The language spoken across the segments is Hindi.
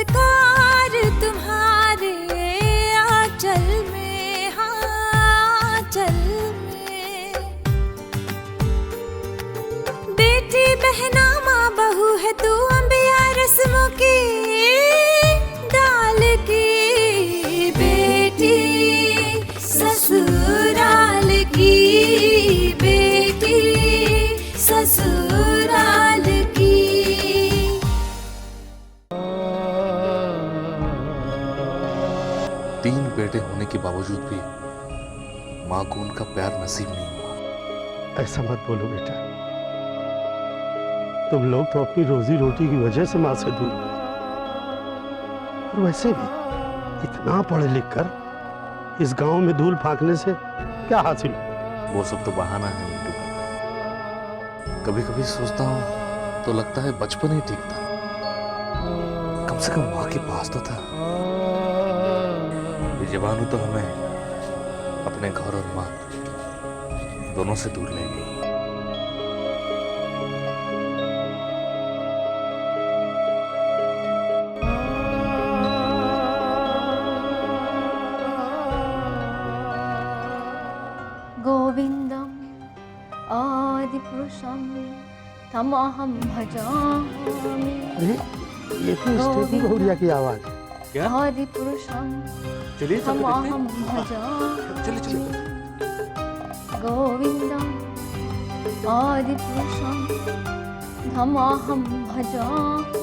संस्कार तुम्हारे आंचल में, हाँ आंचल में। बेटी बहना माँ बहू है तू, अंबिया रस्मों की डाल की बेटी, ससुराल की बेटी, ससुराल की। तीन बेटे होने के बावजूद भी माँ को उनका प्यार नसीब नहीं हुआ। ऐसा मत बोलो बेटा, तुम लोग तो अपनी रोजी रोटी की वजह से माँ से दूर। और वैसे भी इतना पढ़ लिख कर इस गांव में धूल फांकने से क्या हासिल? वो सब तो बहाना है मिंटू का। कभी कभी सोचता हूँ तो लगता है बचपन ही ठीक था, कम से कम माँ के पास तो था। ये जवानी तो हमें अपने घर और माँ दोनों से दूर ले गई। गोविंदम आदिपुरुषम तमहम भजामि। अरे ये तो स्टेपनी बहुरिया की आवाज। क्या? आदिपुरुषम चलिए तमहम भजामि। चलिए चलिए। गोविंदम आदिपुरुषम तमहम भजामि।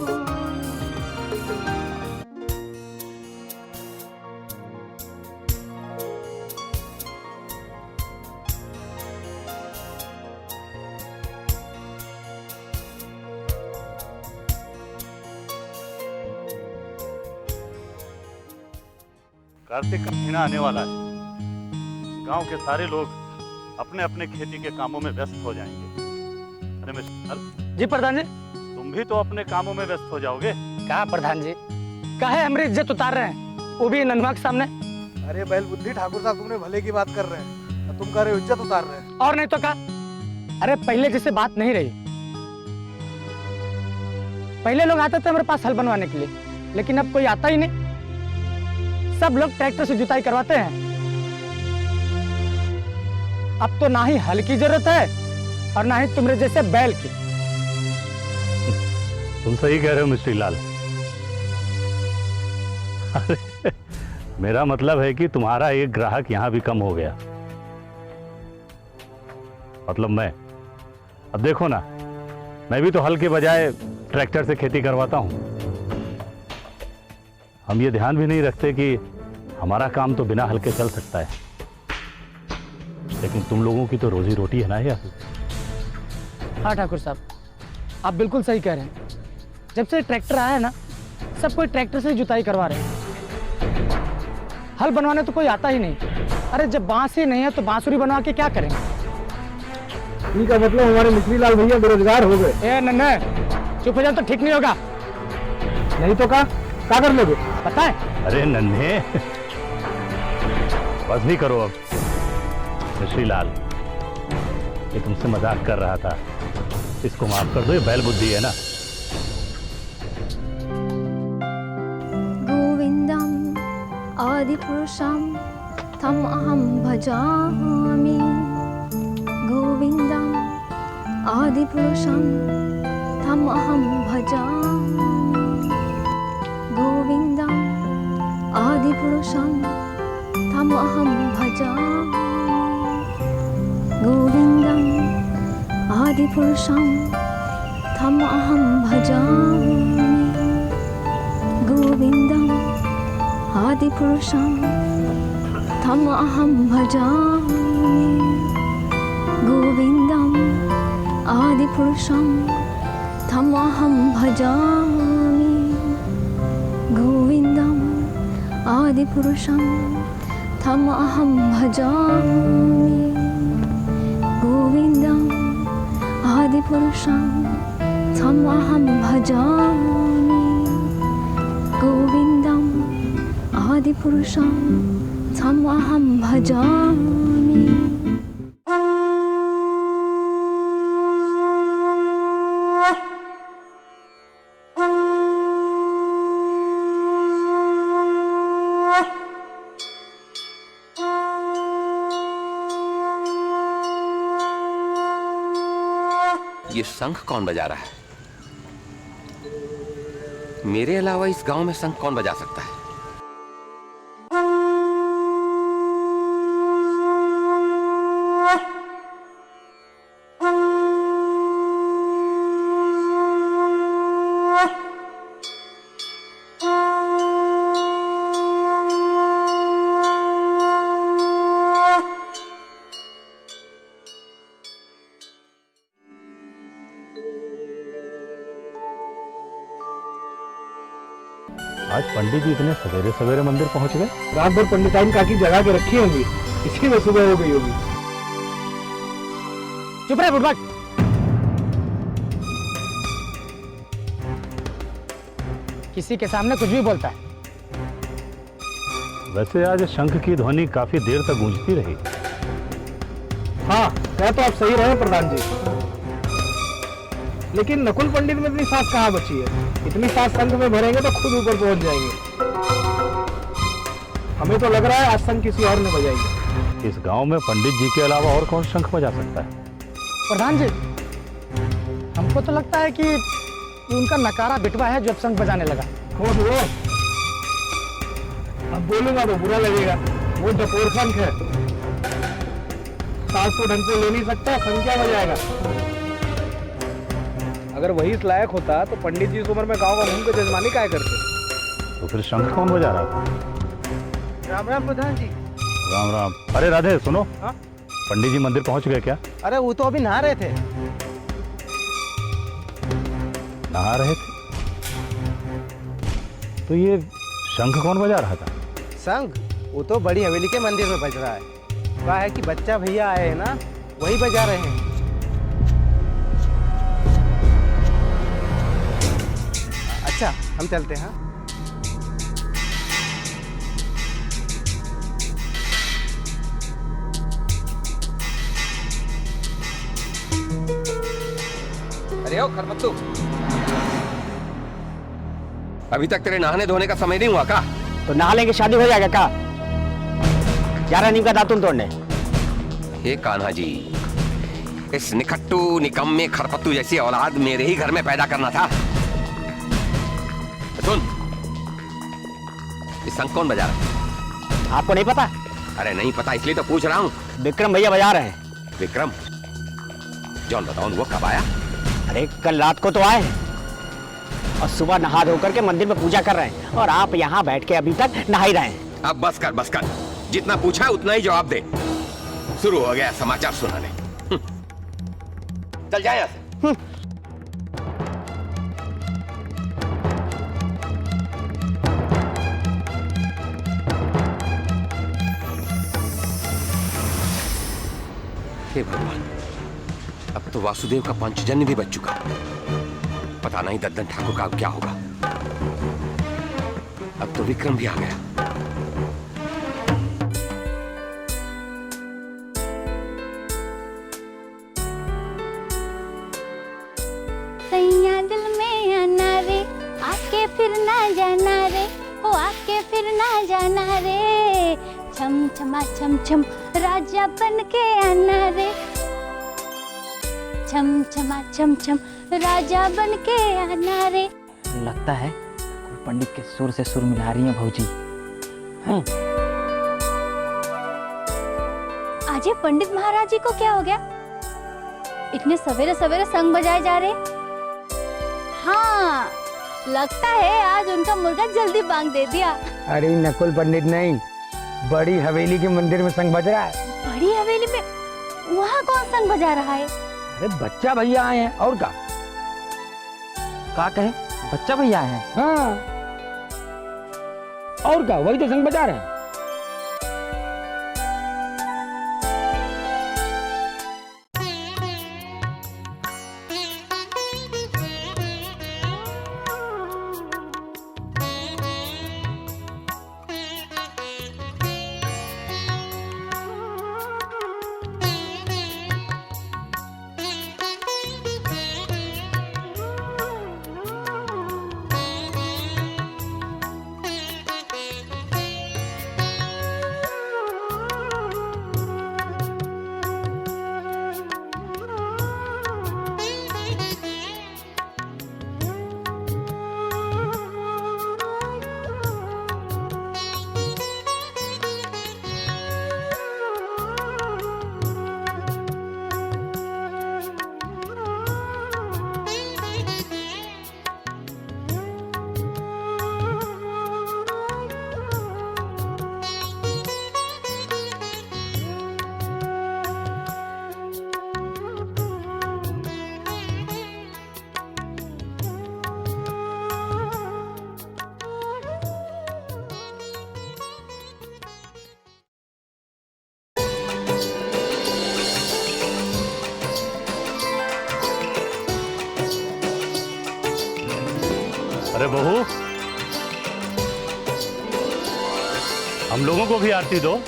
कार्तिक का महीना आने वाला है। गांव के सारे लोग अपने अपने खेती के कामों में व्यस्त हो जाएंगे। अरे मिस्टर जी प्रधान जी। तुम भी तो अपने कामों में व्यस्त हो जाओगे। कहा प्रधान जी, काहे हमारी इज्जत उतार रहे हैं, वो भी नन्हा के सामने। अरे बैल बुद्धि ठाकुर साहब, तुमने भले की बात कर रहे हैं और तुम कह रहे हो इज्जत उतार रहे हैं। और नहीं तो क्या? अरे पहले जैसे बात नहीं रही। पहले लोग आते थे हमारे पास हल बनवाने के लिए, लेकिन अब कोई आता ही नहीं। सब लोग ट्रैक्टर से जुताई करवाते हैं। अब तो ना ही हल की जरूरत है और ना ही तुम्हारे जैसे बैल की। तुम सही कह रहे हो मिस्टर लाल। अरे मेरा मतलब है कि तुम्हारा एक ग्राहक यहां भी कम हो गया। मतलब मैं, अब देखो ना, मैं भी तो हल के बजाय ट्रैक्टर से खेती करवाता हूं। हम ये ध्यान भी नहीं रखते कि हमारा काम तो बिना हल के चल सकता है, लेकिन तुम लोगों की तो रोजी रोटी है ना यार। हाँ ठाकुर साहब, आप बिल्कुल सही कह रहे हैं। जब से ट्रैक्टर आया है ना, सब कोई ट्रैक्टर से जुताई करवा रहे हैं। हल बनवाने तो कोई आता ही नहीं। अरे जब बांस ही नहीं है तो बांसुरी बनवा के क्या करेंगे? इनका मतलब हमारे मिस्त्री लाल भैया बेरोजगार हो गए। ए नन्हे, चुप हो जाओ तो ठीक नहीं होगा। नहीं तो क्या कर लोगे? पता है? अरे नन्हे, बस भी करो अब। मिस्त्री लाल, ये तुमसे मजाक कर रहा था, इसको माफ कर दो, ये बैल बुद्धि है ना। गोविंदम आदिपुरुषम तम अहम भजामि। गोविंदम आदिपुरुषम तम अहम भजामि। गोविंदम आदिपुरुषम तम अहम भजामि। गोविंदम आदिपुरुषम तम अहम भजामि। गोविंदम आदिपुरुषम तम अहम भजामि। गोविंदम आदिपुरुषम तम अहम भजामि। गोविंदम आदिपुरुषम तम अहम भजामि। गोविंदम आदिपुरुषम तम अहम भजामि। गोविंदम आदिपुरुषम तम अहम भजामि। शंख कौन बजा रहा है? मेरे अलावा इस गांव में शंख कौन बजा सकता है? आज पंडित जी इतने सवेरे सवेरे मंदिर पहुंच गए? रात भर पंडिताइन काकी जगा के रखी होंगी, इसी में सुबह हो गई होगी। चुप रहे बुड़बक। किसी के सामने कुछ भी बोलता है। वैसे आज शंख की ध्वनि काफी देर तक गूंजती रही। हाँ, कह तो आप सही रहे प्रधान जी, लेकिन नकुल पंडित में इतनी सांस कहाँ बची है? इतनी सांस शंख में भरेंगे तो खुद ऊपर पहुंच जाएंगे। हमें तो लग रहा है आज शंख किसी और ने बजाई। इस गांव में पंडित जी के अलावा और कौन शंख बजा सकता है? प्रधान जी, हमको तो लगता है कि उनका नकारा बिटवा है जो अब शंख बजाने लगा। कौन वो? अब बोलूंगा तो बुरा लगेगा, वो डपोर शंख है। सांस तो ढंग से ले नहीं सकता, शंख क्या बजाएगा? अगर वही इस लायक होता तो पंडित जी इस उम्र में गांव का मुंह पे जजमानी काय करते? तो फिर शंख कौन बजा रहा था? राम राम प्रधान जी। राम राम। अरे राधे सुनो। हाँ? पंडित जी मंदिर पहुंच गए क्या? अरे वो तो अभी नहा रहे थे। नहा रहे थे? तो ये शंख कौन बजा रहा था? शंख वो तो बड़ी हवेली के मंदिर में बज रहा है। कहा है कि बच्चा भैया आए हैं ना, वही बजा रहे हैं। अच्छा, हम चलते हैं। अरे ओ खरपत्तू, अभी तक तेरे नहाने धोने का समय नहीं हुआ का? तो नहा लेंगे, शादी हो जाएगा का? 11 नीम का दातुन तोड़ने। हे कान्हा जी, इस निकट्टू निकम्मे खरपत्तू जैसी औलाद मेरे ही घर में पैदा करना था। सुन, ये शंख कौन बजा रहा है? आपको नहीं पता? अरे नहीं पता इसलिए तो पूछ रहा हूँ। विक्रम भैया बजा रहे हैं। विक्रम? जॉन बताओ वो कब आया? अरे कल रात को तो आए और सुबह नहा धोकर के मंदिर में पूजा कर रहे हैं, और आप यहाँ बैठ के अभी तक नहा ही रहे हैं। अब बस कर। जितना पूछा है उतना ही जवाब दे। शुरू हो गया समाचार सुनाने। चल जाए यहाँ से। हे भगवान, अब तो वासुदेव का पंचजन्य भी बच चुका। पता नहीं दद्दन ठाकुर का अब क्या होगा। अब तो विक्रम भी आ गया। सैया दिल में आना रे, आके फिर ना जाना रे, हो आके फिर ना जाना रे। छम छमा छम छम राजा बन के आना रे, छम छमा छम छम राजा बन के आना रे। लगता है कोई पंडित के सुर से सुर मिला रही है भौजी। आज ये पंडित महाराज जी को क्या हो गया? इतने सवेरे सवेरे संग बजाए जा रहे। हाँ, लगता है आज उनका मुर्गा जल्दी बांग दे दिया। अरे नकुल पंडित नहीं, बड़ी हवेली के मंदिर में संग बज रहा है। बड़ी हवेली में? वहाँ कौन संग बजा रहा है? अरे बच्चा भैया आए हैं, और क्या कहे? बच्चा भैया आए हैं। हाँ, और क्या, वही तो संग बजा रहे हैं। अरे बहू, हम लोगों को भी आरती दो।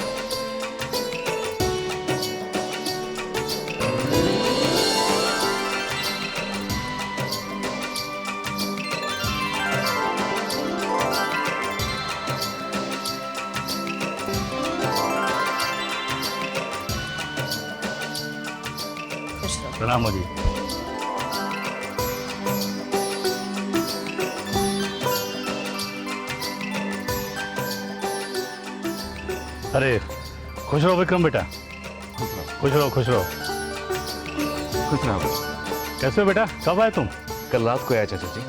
प्रणाम जी। अरे खुश रहो विक्रम बेटा, खुश रहो खुश रहो। खुश रहो। कैसे हो बेटा, कब आए तुम? कल रात को आया चाचा जी,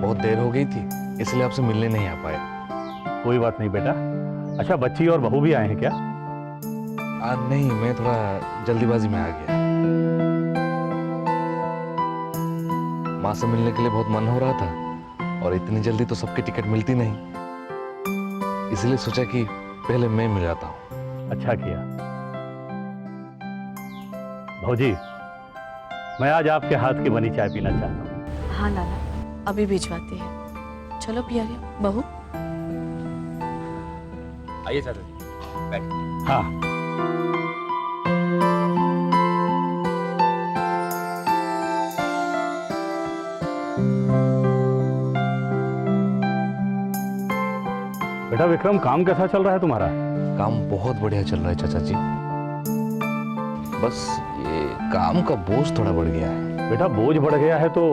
बहुत देर हो गई थी इसलिए आपसे मिलने नहीं आ पाया। कोई बात नहीं बेटा। अच्छा, बच्ची और बहू भी आए हैं क्या? नहीं, मैं थोड़ा जल्दीबाजी में आ गया। माँ से मिलने के लिए बहुत मन हो रहा था और इतनी जल्दी तो सबकी टिकट मिलती नहीं, इसलिए सोचा कि पहले मैं मिल जाता हूँ। अच्छा किया। भौजी, मैं आज आपके हाथ की बनी चाय पीना चाहता हूँ। हाँ लाला, अभी भिजवाते हैं। चलो प्यारिया, बहू आइए चाचा जी, बैठ। हाँ। बेटा विक्रम, काम कैसा चल रहा है तुम्हारा? काम बहुत बढ़िया चल रहा है चाचा जी, बस ये काम का बोझ थोड़ा बढ़ गया है। बेटा बोझ बढ़ गया है तो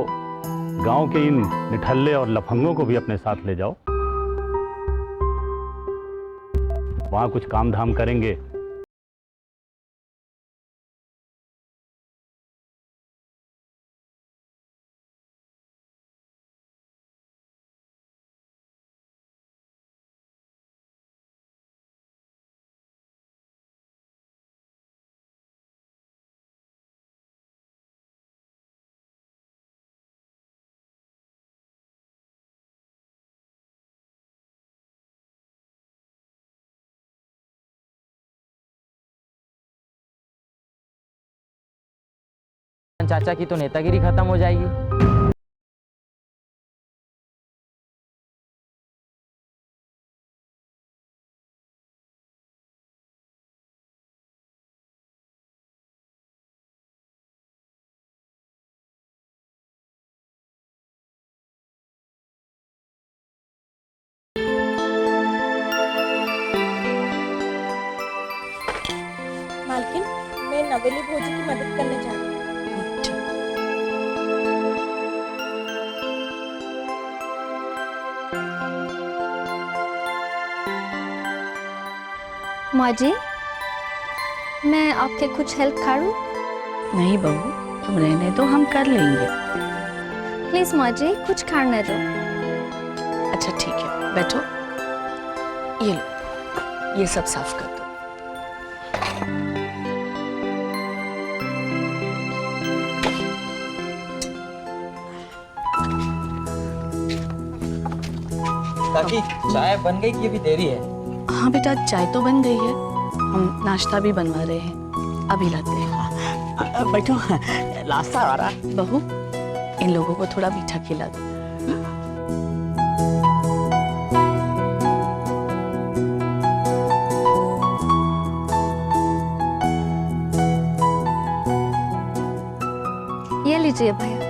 गांव के इन निठल्ले और लफंगों को भी अपने साथ ले जाओ, वहां कुछ काम धाम करेंगे। चाचा की तो नेतागिरी खत्म हो जाएगी। मालकिन, मैं नवेली भोजी की मदद करने जा रही हूँ। माँ जी, मैं आपके कुछ हेल्प करूँ? नहीं बहू, तुम रहने दो, हम कर लेंगे। प्लीज माँ जी, कुछ करने दो। अच्छा ठीक है, बैठो। ये लो, ये सब साफ कर दो। काकी, चाय बन गई कि अभी देरी है? हाँ बेटा, चाय तो बन गई है, हम नाश्ता भी बनवा रहे हैं, अभी लाते हैं। बैठो, नाश्ता आ रहा। बहू, इन लोगों को थोड़ा मीठा खिला दो। ये लीजिए भैया।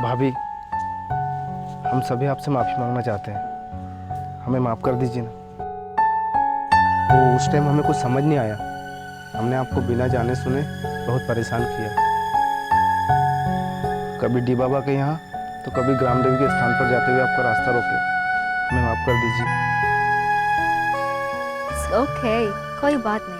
भाभी, हम सभी आपसे माफ़ी मांगना चाहते हैं, हमें माफ़ कर दीजिए ना। वो उस टाइम हमें कुछ समझ नहीं आया, हमने आपको बिना जाने सुने बहुत परेशान किया। कभी डी बाबा के यहाँ तो कभी ग्राम देवी के स्थान पर जाते हुए आपका रास्ता रोके, हमें माफ़ कर दीजिए। ओके, कोई बात नहीं।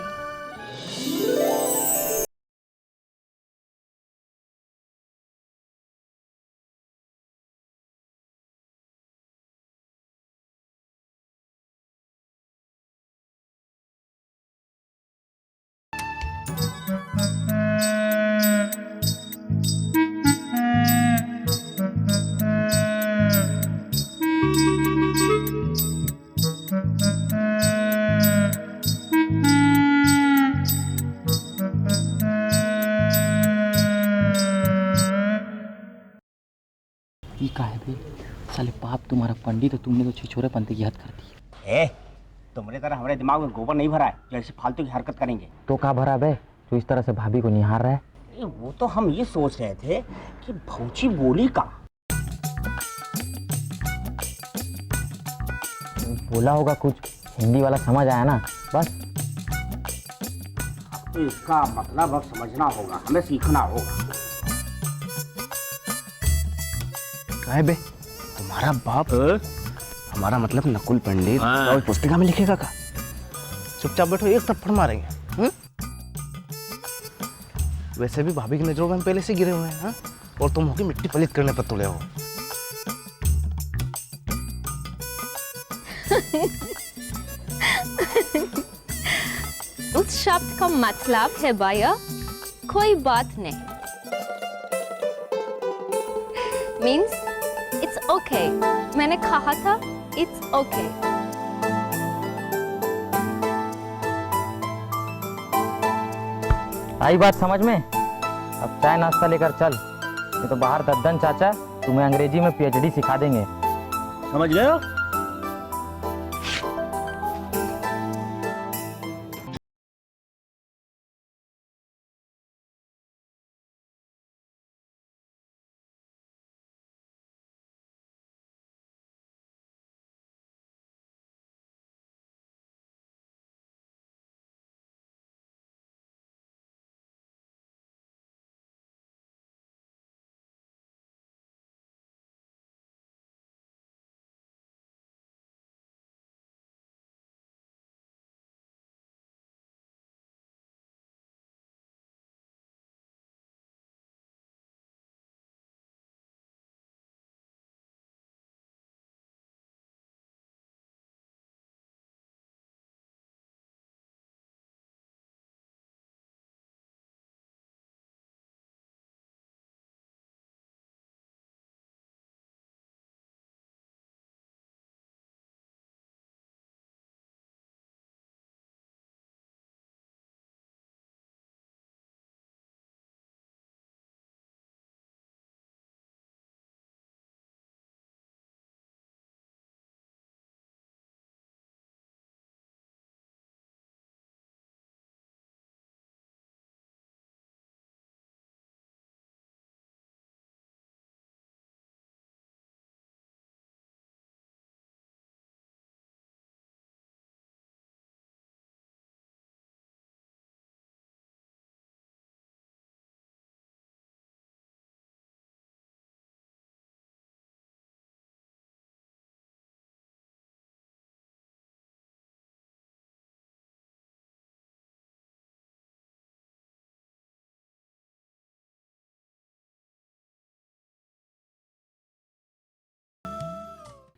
साले बाप तुम्हारा पंडित है, तुमने तो छिछोरे पंते की हद कर दी। ए, तुमने तरह हमारे दिमाग में गोबर नहीं भरा है जैसे फालतू की हरकत करेंगे। तो का भरा बे, तो इस तरह से भाभी को निहार रहा है। वो तो हम ये सोच रहे थे कि भौची बोली का बोला होगा कुछ, हिंदी वाला समझ आया ना बस। तो इसका मतलब अब समझना होगा, हमें सीखना होगा। काहे बे, तुम्हारा बाप हमारा मतलब नकुल पंडित और पुस्तिका में लिखेगा का? चुपचाप बैठो, एक थप्पड़ मारेंगे। वैसे भी भाभी की नजरों में हम पहले से गिरे हुए हैं, हाँ? और तुम होगी मिट्टी पलित करने पर तुले हो। उस शब्द का मतलब है भैया कोई बात नहीं, मीन्स इट्स ओके। मैंने कहा था इट्स ओके। आई बात समझ में? अब चाय नाश्ता लेकर चल, ये तो बाहर दद्दन चाचा तुम्हें अंग्रेजी में पीएचडी सिखा देंगे। समझ गए हो?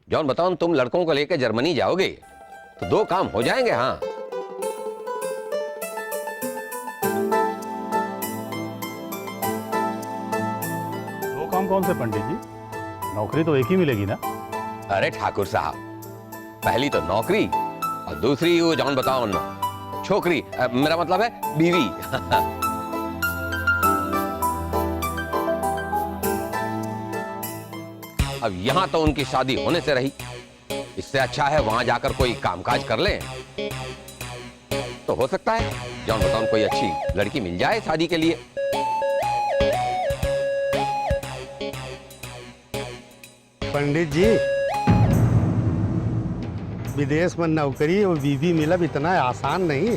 जॉन बताओ, तुम लड़कों को लेकर जर्मनी जाओगे तो 2 काम हो जाएंगे। हाँ, दो काम कौन से पंडित जी? नौकरी तो एक ही मिलेगी ना? अरे ठाकुर साहब, पहली तो नौकरी और दूसरी वो जॉन बताओ ना छोकरी, मेरा मतलब है बीवी। अब यहां तो उनकी शादी होने से रही, इससे अच्छा है वहां जाकर कोई कामकाज कर लें। तो हो सकता है जॉन बताओ कोई अच्छी लड़की मिल जाए शादी के लिए। पंडित जी, विदेश में नौकरी और बीवी मिलब इतना आसान नहीं है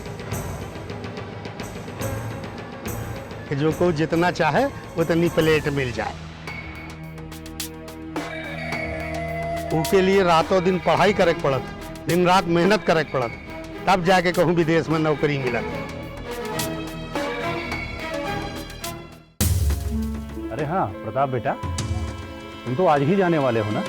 कि जो को जितना चाहे उतनी प्लेट मिल जाए। उसके लिए रातों दिन पढ़ाई करे पड़त, दिन रात मेहनत करे पड़त, तब जाके कहूँ विदेश में नौकरी मिलत। अरे हाँ प्रताप बेटा, तुम तो आज ही जाने वाले हो ना?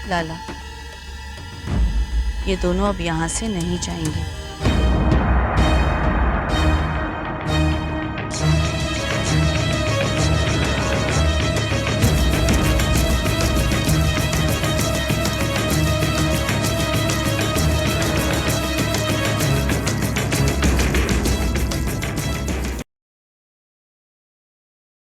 लाला, ये दोनों अब यहाँ से नहीं जाएंगे।